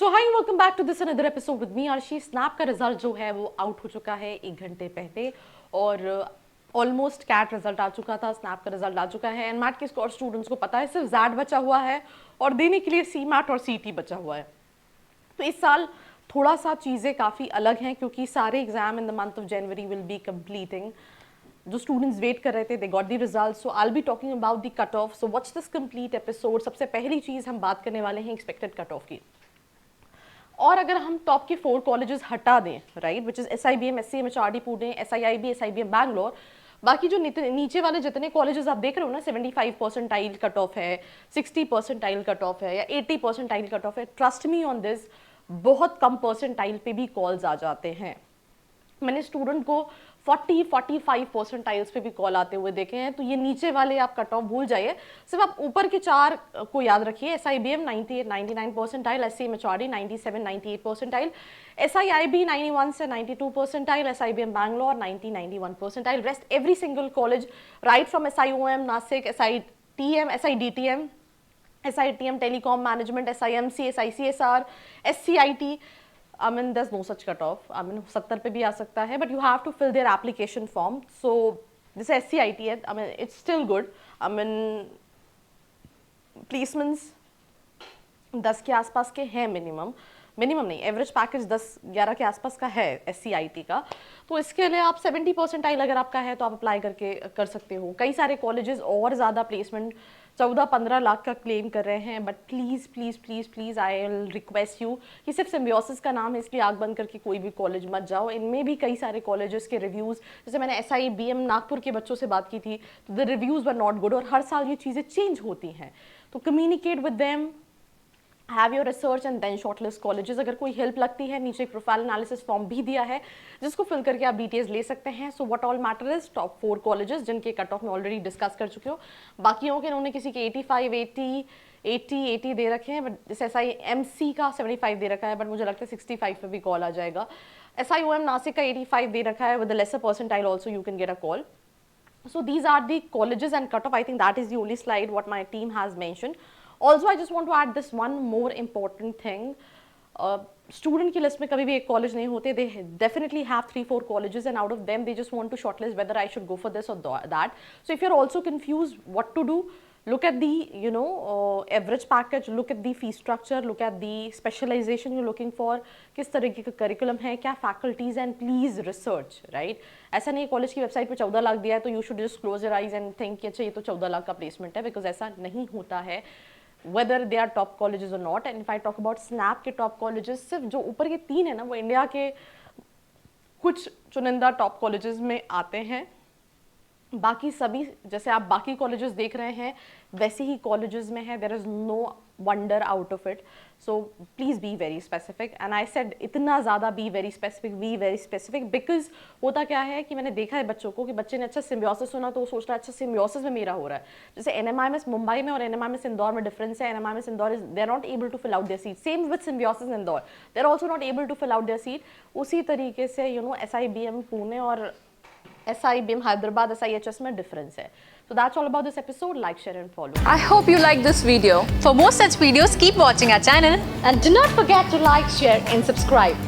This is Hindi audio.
So hi welcome back to this another episode with me Arshi. Snap का रिजल्ट जो है वो आउट हो चुका है 1 घंटे पहले और ऑलमोस्ट कैट रिजल्ट आ चुका था, स्नैप का रिजल्ट आ चुका है। एंड मैट के स्कोर स्टूडेंट्स को पता है सिर्फ जैड बचा हुआ है और देने के लिए सी मैट और सीटी बचा हुआ है। तो इस साल थोड़ा सा चीज़ें काफ़ी अलग हैं क्योंकि सारे exam in the month of January will be completing. जो स्टूडेंट्स वेट कर रहे थे they got the result, so I will be talking about the cut off. So what's this complete episode. सबसे पहली चीज़ हम बात करने वाले हैं एक्सपेक्टेड कट ऑफ की। और अगर हम टॉप के 4 कॉलेजेस हटा दें, right, which is SIBM, SCM-HRD Pune, SIIB, SIBM Bangalore, बाकी जो नीचे वाले जितने कॉलेजेस आप देख रहे हो ना, 75 परसेंटाइल कट ऑफ है, 60 परसेंटाइल कट ऑफ है या 80 परसेंटाइल कट ऑफ है, ट्रस्ट मी ऑन दिस, बहुत कम परसेंटाइल पे भी कॉल्स आ जाते हैं। मैंने स्टूडेंट को 40-45 परसेंटाइल्स पे भी कॉल आते हुए देखे हैं। तो ये नीचे वाले आप कट ऑफ भूल जाइए, सिर्फ आप ऊपर के 4 को याद रखिए। SIBM 98-99 percentile, SCM-HRD 97-98 percentile, SIIB 91 से 92 percentile, SIBM Bangalore 90-91 percentile. Rest every single college right from SIOM Nashik, SITM, SITM telecom management, SIMC, SICSR, SCIT, I mean, there's no such cutoff. I mean, 70 पे भी आ सकता है, but you have to fill their application form. So this SCIT, I mean, it's still good. I mean, placements 10 के आसपास के हैं मिनिमम नहीं, एवरेज पैकेज 10-11 के आसपास का है SCIT का। तो इसके लिए आप 70 परसेंटाइल अगर आपका है तो आप अप्लाई करके कर सकते हो। कई सारे कॉलेजेस और ज़्यादा प्लेसमेंट 14-15 लाख का क्लेम कर रहे हैं, but please please please please I will request you कि सिर्फ सिम्बियोसिस का नाम है इसलिए आग बंद करके कोई भी कॉलेज मत जाओ। इनमें भी कई सारे कॉलेजेस के रिव्यूज़, जैसे मैंने SIBM नागपुर के बच्चों से बात की थी, तो the reviews were not good और हर साल ये चीज़ें चेंज होती हैं। तो communicate with them, have your research and then shortlist colleges. अगर कोई हेल्प लगती है, नीचे एक प्रोफाइल एनालिसिस फॉर्म भी दिया है जिसको फिल करके आप डिटेल्स ले सकते हैं। So what all matter is top 4 colleges जिनके कट ऑफ में ऑलरेडी डिस्कस कर चुके हो। बाकियों के उन्होंने किसी के 85, 80 दे रखे हैं, बट जैसे SIMC का 75 दे रखा है, बट मुझे लगता है 65 पे भी कॉल आ जाएगा। SIOM नासिक का 85 दे रखा है, with the lesser percentile also you can get a call. So these are the colleges and cutoff. I think that is the only slide what my team has mentioned. Also, I just want to add this one more important thing. Student की list में कभी भी एक college नहीं होते. They definitely have 3-4 colleges, and out of them, they just want to shortlist whether I should go for this or that. So if you're also confused what to do, look at the average package, look at the fee structure, look at the specialization you're looking for, किस तरीके का curriculum है, क्या faculties, and please research, right? ऐसा नहीं कॉलेज की वेबसाइट पे 14 लाख दिया है तो you should just close your eyes and think कि अच्छा ये तो 14 लाख का placement है, because ऐसा नहीं होता है, whether they are top colleges or not. And if I talk about snap के top colleges, सिर्फ जो ऊपर के 3 है ना वो इंडिया के कुछ चुनिंदा टॉप कॉलेजेस में आते हैं। बाकी सभी जैसे आप बाकी कॉलेजेस देख रहे हैं वैसे ही कॉलेजेस में है। There is no wonder out of it. So please be very specific, and I said इतना ज़्यादा बी वेरी स्पेसिफिक बिकॉज होता क्या है कि मैंने देखा है बच्चों को कि बच्चे ने अच्छा सिम्बियोसिस सुना तो वो सोच रहा है अच्छा सिम्बियोसिस में मेरा हो रहा है। जैसे NMIMS मुंबई में और NMIMS इंदौर में डिफरेंस है। NMIMS Indore is they are not able to fill out their seat, same with Symbiosis Indore, they are also not able to fill out their seat. उसी तरीके से SIBM पुणे और SIBM Hyderabad, SIHS में difference है. So that's all about this episode. Like, share and follow. I hope you like this video. For more such videos, keep watching our channel. And do not forget to like, share and subscribe.